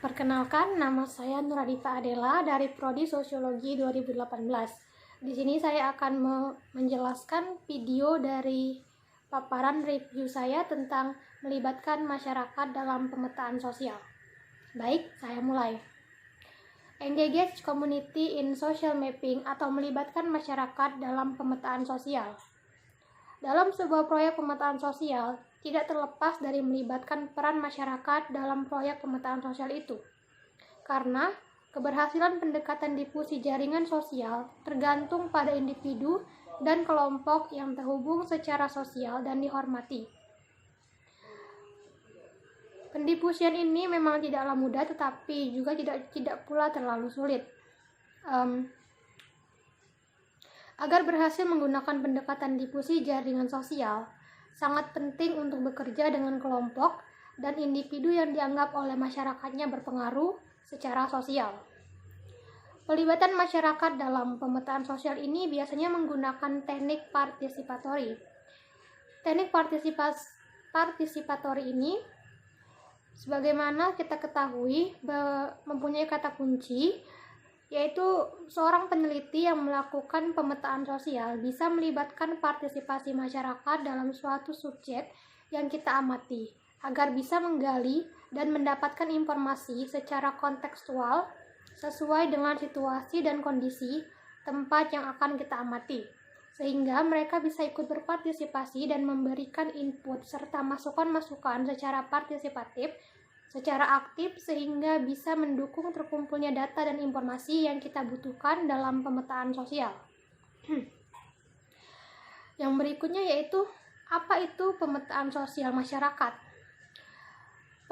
Perkenalkan, nama saya Nuradita Adela dari Prodi Sosiologi 2018. Di sini saya akan menjelaskan video dari paparan review saya tentang melibatkan masyarakat dalam pemetaan sosial. Baik, saya mulai. Engage community in social mapping atau melibatkan masyarakat dalam pemetaan sosial. Dalam sebuah proyek pemetaan sosial, tidak terlepas dari melibatkan peran masyarakat dalam proyek pemetaan sosial itu. Karena keberhasilan pendekatan difusi jaringan sosial tergantung pada individu dan kelompok yang terhubung secara sosial dan dihormati. Pendifusian ini memang tidaklah mudah, tetapi juga tidak pula terlalu sulit. Agar berhasil menggunakan pendekatan difusi jaringan sosial, sangat penting untuk bekerja dengan kelompok dan individu yang dianggap oleh masyarakatnya berpengaruh secara sosial. Pelibatan masyarakat dalam pemetaan sosial ini biasanya menggunakan teknik partisipatori. Teknik partisipatori ini, sebagaimana kita ketahui, mempunyai kata kunci, yaitu seorang peneliti yang melakukan pemetaan sosial bisa melibatkan partisipasi masyarakat dalam suatu subjek yang kita amati, agar bisa menggali dan mendapatkan informasi secara kontekstual sesuai dengan situasi dan kondisi tempat yang akan kita amati, sehingga mereka bisa ikut berpartisipasi dan memberikan input serta masukan-masukan secara partisipatif, secara aktif, sehingga bisa mendukung terkumpulnya data dan informasi yang kita butuhkan dalam pemetaan sosial. Yang berikutnya yaitu, apa itu pemetaan sosial masyarakat?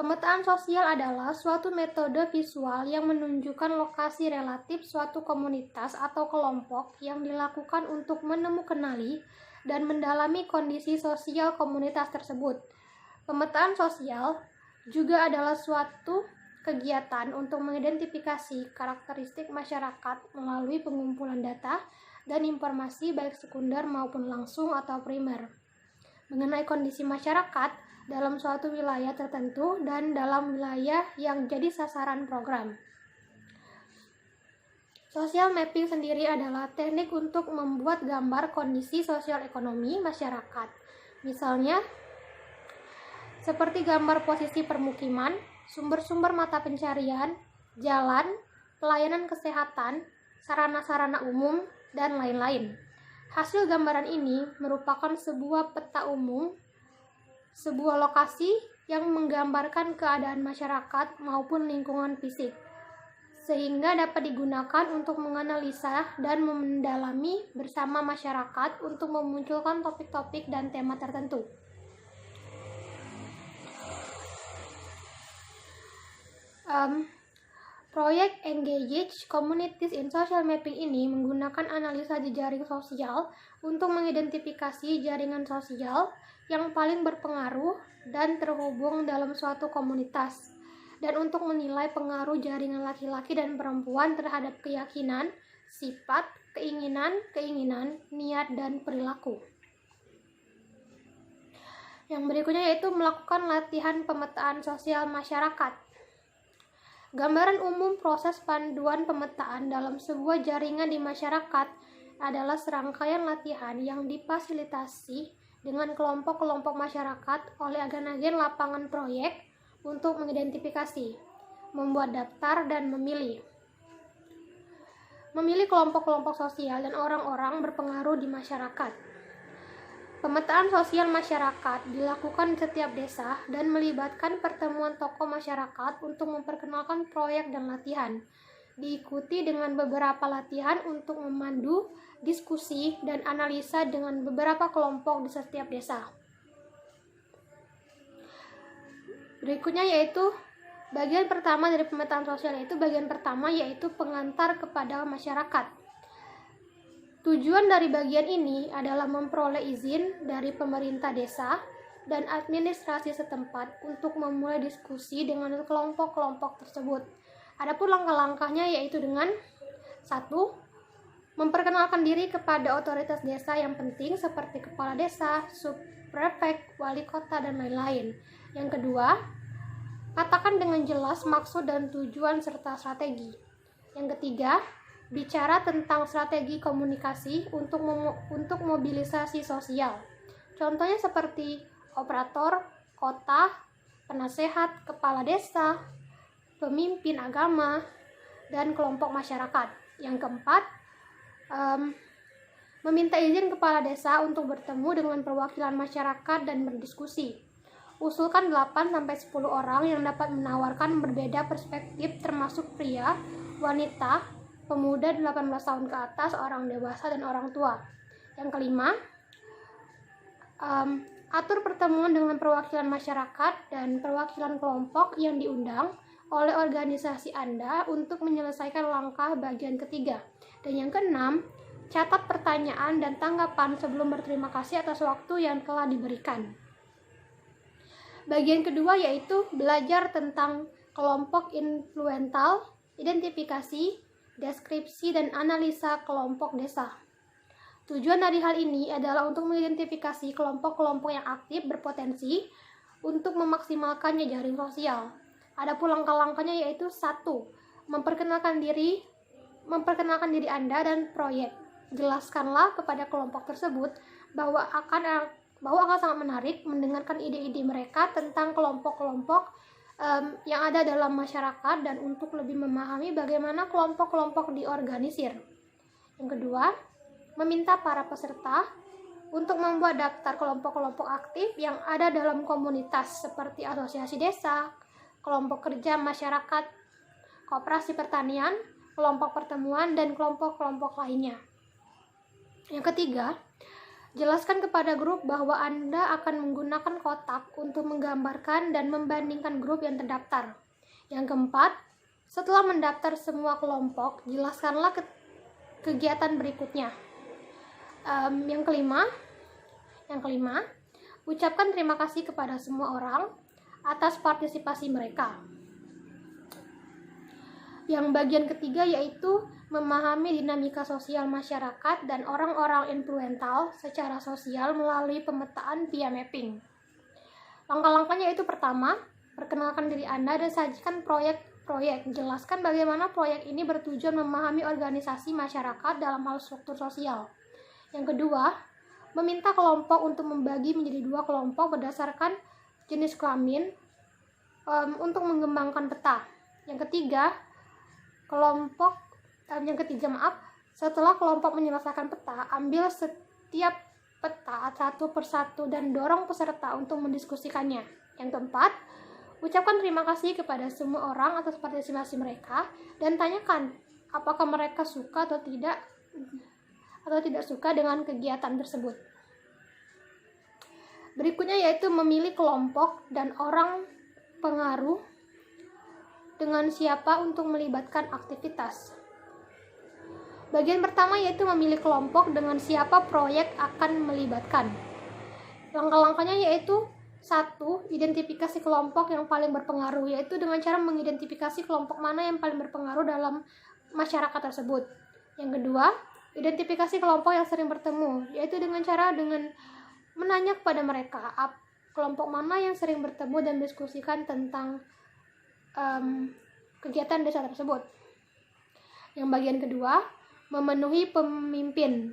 Pemetaan sosial adalah suatu metode visual yang menunjukkan lokasi relatif suatu komunitas atau kelompok yang dilakukan untuk menemukanali dan mendalami kondisi sosial komunitas tersebut. Pemetaan sosial juga adalah suatu kegiatan untuk mengidentifikasi karakteristik masyarakat melalui pengumpulan data dan informasi baik sekunder maupun langsung atau primer mengenai kondisi masyarakat dalam suatu wilayah tertentu dan dalam wilayah yang jadi sasaran program. Social mapping sendiri adalah teknik untuk membuat gambar kondisi sosial ekonomi masyarakat. Misalnya, seperti gambar posisi permukiman, sumber-sumber mata pencarian, jalan, pelayanan kesehatan, sarana-sarana umum, dan lain-lain. Hasil gambaran ini merupakan sebuah peta umum, sebuah lokasi yang menggambarkan keadaan masyarakat maupun lingkungan fisik, sehingga dapat digunakan untuk menganalisa dan mendalami bersama masyarakat untuk memunculkan topik-topik dan tema tertentu. Proyek Engage Communities in Social Mapping ini menggunakan analisa jejaring sosial untuk mengidentifikasi jaringan sosial yang paling berpengaruh dan terhubung dalam suatu komunitas, dan untuk menilai pengaruh jaringan laki-laki dan perempuan terhadap keyakinan, sifat, keinginan, niat, dan perilaku. Yang berikutnya yaitu melakukan latihan pemetaan sosial masyarakat. Gambaran umum proses panduan pemetaan dalam sebuah jaringan di masyarakat adalah serangkaian latihan yang difasilitasi dengan kelompok-kelompok masyarakat oleh agen-agen lapangan proyek untuk mengidentifikasi, membuat daftar, dan memilih kelompok-kelompok sosial dan orang-orang berpengaruh di masyarakat. Pemetaan sosial masyarakat dilakukan di setiap desa dan melibatkan pertemuan tokoh masyarakat untuk memperkenalkan proyek dan latihan. Diikuti dengan beberapa latihan untuk memandu diskusi dan analisa dengan beberapa kelompok di setiap desa. Berikutnya yaitu bagian pertama dari pemetaan sosial, yaitu pengantar kepada masyarakat. Tujuan dari bagian ini adalah memperoleh izin dari pemerintah desa dan administrasi setempat untuk memulai diskusi dengan kelompok-kelompok tersebut. Adapun langkah-langkahnya yaitu dengan 1. Memperkenalkan diri kepada otoritas desa yang penting seperti kepala desa, subprefek, wali kota, dan lain-lain. Yang kedua, Katakan dengan jelas maksud dan tujuan serta strategi. Yang ketiga, bicara tentang strategi komunikasi untuk mobilisasi sosial. Contohnya seperti operator, kota, penasehat, kepala desa, pemimpin agama, dan kelompok masyarakat. Yang keempat, meminta izin kepala desa untuk bertemu dengan perwakilan masyarakat dan berdiskusi. Usulkan 8-10 orang yang dapat menawarkan berbeda perspektif termasuk pria, wanita, pemuda 18 tahun ke atas, orang dewasa, dan orang tua. Yang kelima, atur pertemuan dengan perwakilan masyarakat dan perwakilan kelompok yang diundang oleh organisasi Anda untuk menyelesaikan langkah bagian ketiga. Dan yang keenam, catat pertanyaan dan tanggapan sebelum berterima kasih atas waktu yang telah diberikan. Bagian kedua yaitu belajar tentang kelompok influental, identifikasi, deskripsi, dan analisa kelompok desa. Tujuan dari hal ini adalah untuk mengidentifikasi kelompok-kelompok yang aktif berpotensi untuk memaksimalkan jaring sosial. Adapun langkah-langkahnya yaitu 1. Memperkenalkan diri Anda dan proyek. Jelaskanlah kepada kelompok tersebut bahwa akan sangat menarik mendengarkan ide-ide mereka tentang kelompok-kelompok yang ada dalam masyarakat dan untuk lebih memahami bagaimana kelompok-kelompok diorganisir. Yang kedua, meminta para peserta untuk membuat daftar kelompok-kelompok aktif yang ada dalam komunitas seperti asosiasi desa, kelompok kerja masyarakat, koperasi pertanian, kelompok pertemuan, dan kelompok-kelompok lainnya. Yang ketiga, jelaskan kepada grup bahwa Anda akan menggunakan kotak untuk menggambarkan dan membandingkan grup yang terdaftar. Yang keempat, setelah mendaftar semua kelompok, jelaskanlah kegiatan berikutnya. Yang kelima, ucapkan terima kasih kepada semua orang atas partisipasi mereka. Yang bagian ketiga yaitu memahami dinamika sosial masyarakat dan orang-orang influental secara sosial melalui pemetaan via mapping. Langkah-langkahnya yaitu pertama, perkenalkan diri Anda dan sajikan proyek. Jelaskan bagaimana proyek ini bertujuan memahami organisasi masyarakat dalam hal struktur sosial. Yang kedua, meminta kelompok untuk membagi menjadi 2 kelompok berdasarkan jenis kelamin untuk mengembangkan peta. Yang ketiga, setelah kelompok menyelesaikan peta, ambil setiap peta satu persatu dan dorong peserta untuk mendiskusikannya. Yang keempat, ucapkan terima kasih kepada semua orang atas partisipasi mereka dan tanyakan apakah mereka suka atau tidak suka dengan kegiatan tersebut. Berikutnya yaitu memilih kelompok dan orang pengaruh dengan siapa untuk melibatkan aktivitas. Bagian pertama yaitu memilih kelompok dengan siapa proyek akan melibatkan. Langkah-langkahnya yaitu 1. Identifikasi kelompok yang paling berpengaruh, yaitu dengan cara mengidentifikasi kelompok mana yang paling berpengaruh dalam masyarakat tersebut. Yang kedua, identifikasi kelompok yang sering bertemu, yaitu dengan menanya kepada mereka kelompok mana yang sering bertemu dan diskusikan tentang kegiatan desa tersebut. Yang bagian kedua, memenuhi pemimpin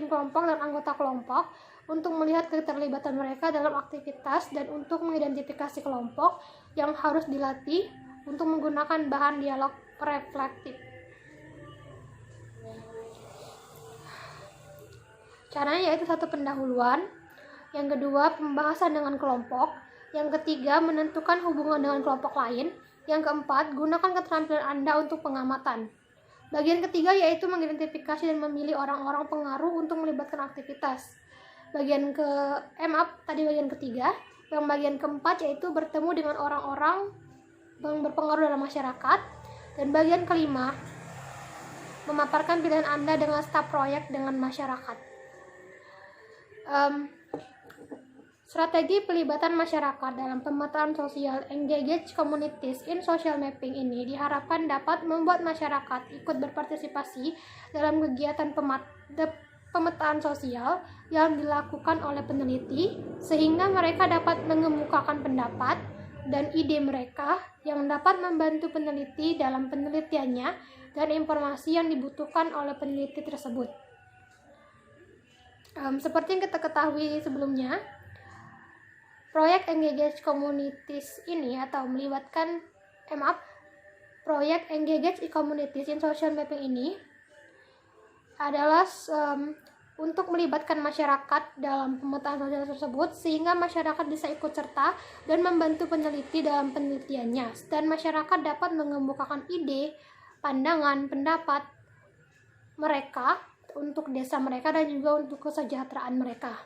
kelompok dan anggota kelompok untuk melihat keterlibatan mereka dalam aktivitas dan untuk mengidentifikasi kelompok yang harus dilatih untuk menggunakan bahan dialog reflektif. Caranya yaitu 1. Pendahuluan, yang kedua pembahasan dengan kelompok, yang ketiga menentukan hubungan dengan kelompok lain, yang keempat gunakan keterampilan Anda untuk pengamatan. Bagian ketiga yaitu mengidentifikasi dan memilih orang-orang pengaruh untuk melibatkan aktivitas. Bagian ketiga. Yang bagian keempat yaitu bertemu dengan orang-orang yang berpengaruh dalam masyarakat. Dan bagian kelima, memaparkan pilihan Anda dengan staf proyek dengan masyarakat. Strategi pelibatan masyarakat dalam pemetaan sosial Engage Communities in Social Mapping ini diharapkan dapat membuat masyarakat ikut berpartisipasi dalam kegiatan pemetaan sosial yang dilakukan oleh peneliti, sehingga mereka dapat mengemukakan pendapat, dan ide mereka yang dapat membantu peneliti dalam penelitiannya dan informasi yang dibutuhkan oleh peneliti tersebut. Seperti yang kita ketahui sebelumnya, proyek Engage Communities ini atau proyek Engage Communities in Social Mapping ini adalah untuk melibatkan masyarakat dalam pemetaan sosial tersebut sehingga masyarakat bisa ikut serta dan membantu peneliti dalam penelitiannya, dan masyarakat dapat mengemukakan ide, pandangan, pendapat mereka untuk desa mereka dan juga untuk kesejahteraan mereka.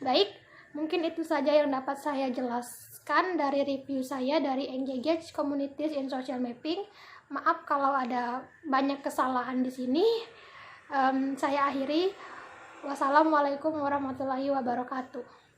Baik, mungkin itu saja yang dapat saya jelaskan dari review saya dari Engage Communities in Social Mapping. Maaf kalau ada banyak kesalahan di sini. Saya akhiri. Wassalamualaikum warahmatullahi wabarakatuh.